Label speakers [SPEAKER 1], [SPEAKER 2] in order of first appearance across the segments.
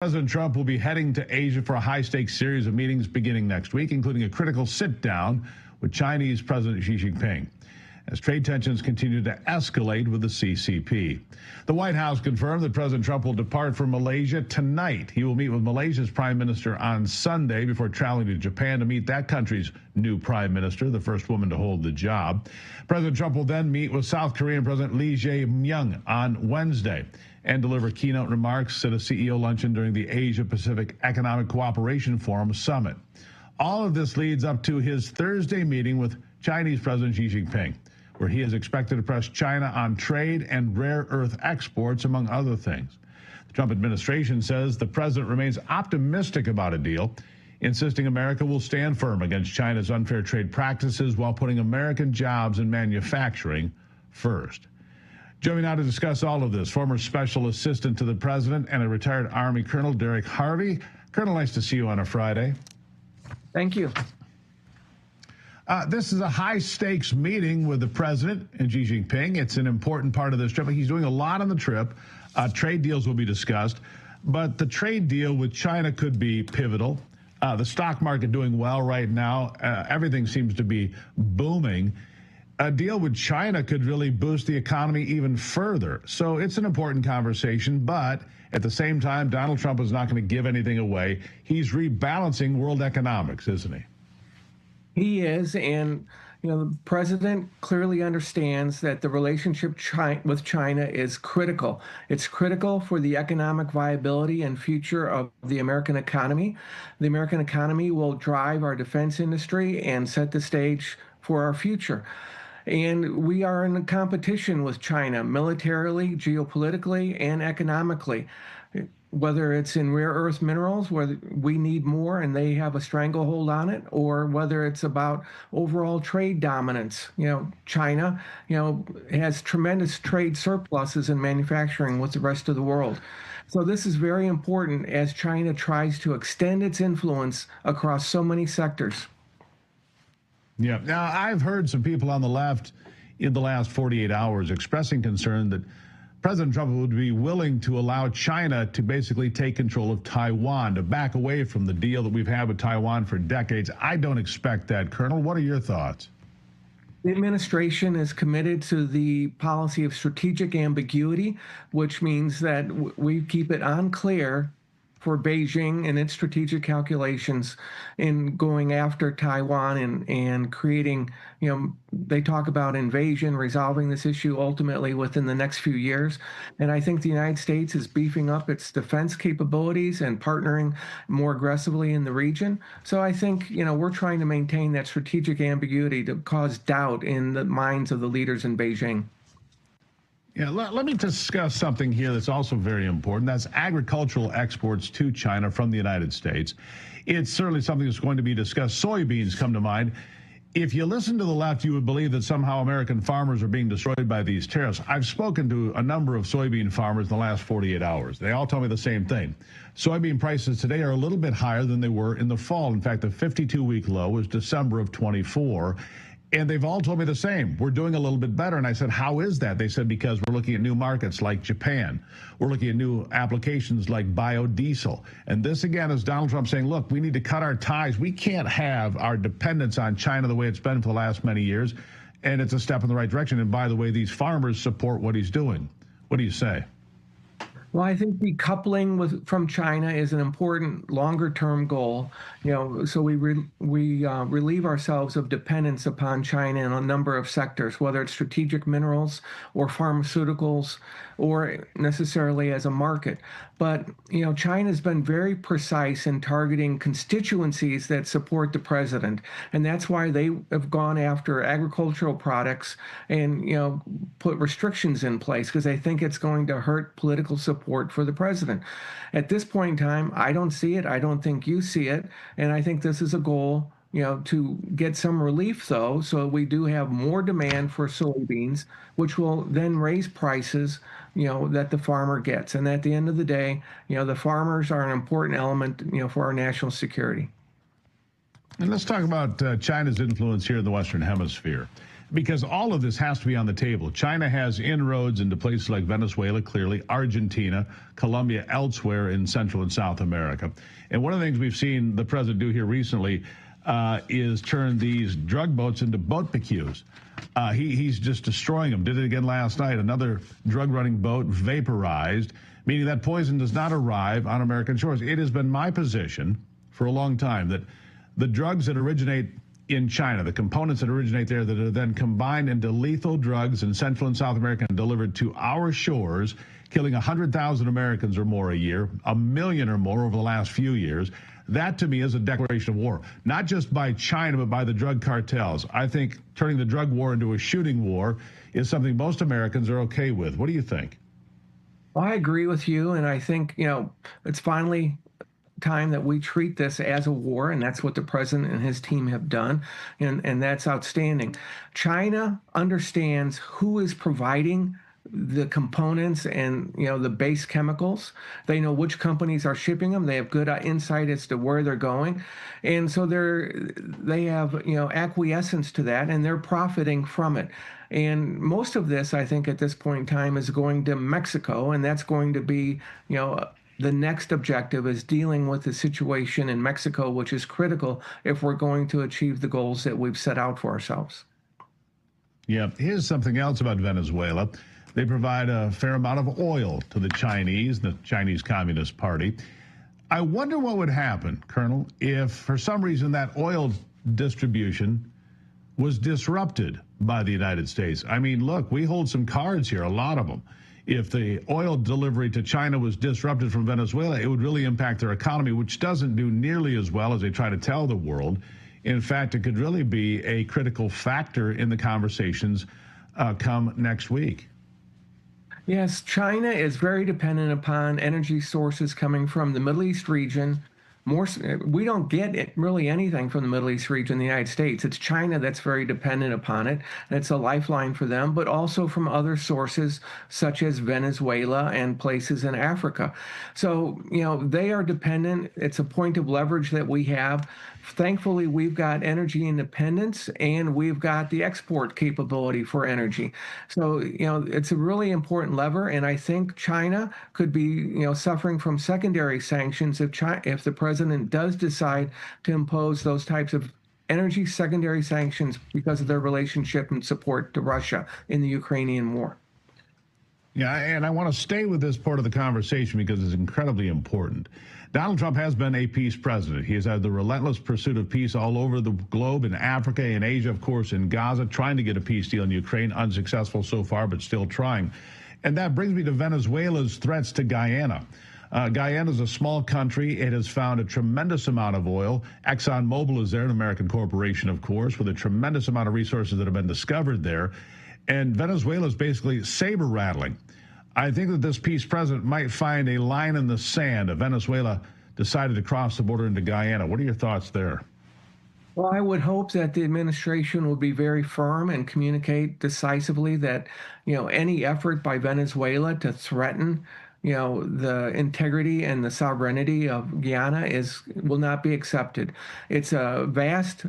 [SPEAKER 1] President Trump will be heading to Asia for a high-stakes series of meetings beginning next week, including a critical sit-down with Chinese President Xi Jinping, as trade tensions continue to escalate with the CCP. The White House confirmed that President Trump will depart for Malaysia tonight. He will meet with Malaysia's prime minister on Sunday before traveling to Japan to meet that country's new prime minister, the first woman to hold the job. President Trump will then meet with South Korean President Lee Jae-myung on Wednesday and deliver keynote remarks at a CEO luncheon during the Asia-Pacific Economic Cooperation Forum Summit. All of this leads up to his Thursday meeting with Chinese President Xi Jinping, where he is expected to press China on trade and rare earth exports, among other things. The Trump administration says the president remains optimistic about a deal, insisting America will stand firm against China's unfair trade practices while putting American jobs and manufacturing first. Joining me now to discuss all of this, former special assistant to the president and a retired Army Colonel, Derek Harvey. Colonel, nice to see you on a Friday.
[SPEAKER 2] Thank you.
[SPEAKER 1] This is a high-stakes meeting with the president and Xi Jinping. It's an important part of this trip. He's doing a lot on the trip. Trade deals will be discussed, but the trade deal with China could be pivotal. The stock market doing well right now. Everything seems to be booming. A deal with China could really boost the economy even further. So it's an important conversation, but at the same time, Donald Trump is not going to give anything away. He's rebalancing world economics, isn't he?
[SPEAKER 2] He is, and the president clearly understands that the relationship with China is critical. It's critical for the economic viability and future of the American economy. The American economy will drive our defense industry and set the stage for our future. And we are in a competition with China militarily, geopolitically, and economically. Whether it's in rare earth minerals, where we need more and they have a stranglehold on it, or whether it's about overall trade dominance. China, has tremendous trade surpluses in manufacturing with the rest of the world. So this is very important as China tries to extend its influence across so many sectors.
[SPEAKER 1] Yeah. Now, I've heard some people on the left in the last 48 hours expressing concern that President Trump would be willing to allow China to basically take control of Taiwan, to back away from the deal that we've had with Taiwan for decades. I don't expect that, Colonel. What are your thoughts?
[SPEAKER 2] The administration is committed to the policy of strategic ambiguity, which means that we keep it unclear for Beijing and its strategic calculations in going after Taiwan and creating, they talk about invasion, resolving this issue ultimately within the next few years. And I think the United States is beefing up its defense capabilities and partnering more aggressively in the region. So I think, we're trying to maintain that strategic ambiguity to cause doubt in the minds of the leaders in Beijing.
[SPEAKER 1] Yeah, let me discuss something here that's also very important. That's agricultural exports to China from the United States. It's certainly something that's going to be discussed. Soybeans come to mind. If you listen to the left, you would believe that somehow American farmers are being destroyed by these tariffs. I've spoken to a number of soybean farmers in the last 48 hours. They all tell me the same thing. Soybean prices today are a little bit higher than they were in the fall. In fact, the 52-week low was December of 24. And they've all told me the same. We're doing a little bit better. And I said, how is that? They said, because we're looking at new markets like Japan. We're looking at new applications like biodiesel. And this, again, is Donald Trump saying, look, we need to cut our ties. We can't have our dependence on China the way it's been for the last many years. And it's a step in the right direction. And by the way, these farmers support what he's doing. What do you say?
[SPEAKER 2] Well, I think decoupling from China is an important longer-term goal. So we relieve ourselves of dependence upon China in a number of sectors, whether it's strategic minerals or pharmaceuticals or necessarily as a market. But China's been very precise in targeting constituencies that support the president, and that's why they have gone after agricultural products and put restrictions in place, because they think it's going to hurt political support for the president. At this point in time, I don't see it. I don't think you see it, and I think this is a goal to get some relief, though, so we do have more demand for soybeans, which will then raise prices, that the farmer gets. And at the end of the day, the farmers are an important element, for our national security.
[SPEAKER 1] And let's talk about China's influence here in the Western Hemisphere. because all of this has to be on the table. China has inroads into places like Venezuela, clearly, Argentina, Colombia, elsewhere in Central and South America. And one of the things we've seen the president do here recently is turn these drug boats into boat PQs. He's just destroying them. Did it again last night. Another drug-running boat vaporized, meaning that poison does not arrive on American shores. It has been my position for a long time that the drugs that originate in China, the components that originate there that are then combined into lethal drugs in Central and South America and delivered to our shores, killing 100,000 Americans or more a year, 1 million or more over the last few years. That, to me, is a declaration of war, not just by China, but by the drug cartels. I think turning the drug war into a shooting war is something most Americans are okay with. What do you think?
[SPEAKER 2] Well, I agree with you, and I think, it's finally time that we treat this as a war, and that's what the president and his team have done, and that's outstanding. China understands who is providing the components and the base chemicals. They know which companies are shipping them. They have good insight as to where they're going, and so they have acquiescence to that, and they're profiting from it. And most of this, I think, at this point in time is going to Mexico, and that's going to be the next objective is dealing with the situation in Mexico, which is critical if we're going to achieve the goals that we've set out for ourselves.
[SPEAKER 1] Yeah, here's something else about Venezuela. They provide a fair amount of oil to the Chinese Communist Party. I wonder what would happen, Colonel, if for some reason that oil distribution was disrupted by the United States. I mean, look, we hold some cards here, a lot of them. If the oil delivery to China was disrupted from Venezuela, it would really impact their economy, which doesn't do nearly as well as they try to tell the world. In fact, it could really be a critical factor in the conversations come next week.
[SPEAKER 2] Yes, China is very dependent upon energy sources coming from the Middle East region. We don't get really anything from the Middle East region in the United States. It's China that's very dependent upon it, and it's a lifeline for them, but also from other sources such as Venezuela and places in Africa. So, they are dependent. It's a point of leverage that we have. Thankfully, we've got energy independence, and we've got the export capability for energy. So, it's a really important lever, and I think China could be, suffering from secondary sanctions if the president does decide to impose those types of energy secondary sanctions because of their relationship and support to Russia in the Ukrainian war.
[SPEAKER 1] Yeah, and I want to stay with this part of the conversation because it's incredibly important. Donald Trump has been a peace president. He has had the relentless pursuit of peace all over the globe, in Africa, in Asia, of course, in Gaza, trying to get a peace deal in Ukraine, unsuccessful so far, but still trying. And that brings me to Venezuela's threats to Guyana. Guyana is a small country. It has found a tremendous amount of oil. ExxonMobil is there, an American corporation, of course, with a tremendous amount of resources that have been discovered there. And Venezuela is basically saber rattling. I think that this peace president might find a line in the sand if Venezuela decided to cross the border into Guyana. What are your thoughts there?
[SPEAKER 2] Well, I would hope that the administration would be very firm and communicate decisively that, any effort by Venezuela to threaten, the integrity and the sovereignty of Guyana will not be accepted. It's a vast,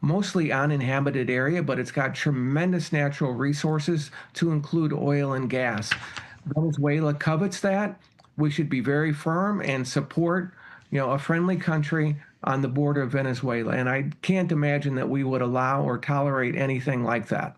[SPEAKER 2] mostly uninhabited area, but it's got tremendous natural resources to include oil and gas. Venezuela covets that. We should be very firm and support, a friendly country on the border of Venezuela. And I can't imagine that we would allow or tolerate anything like that.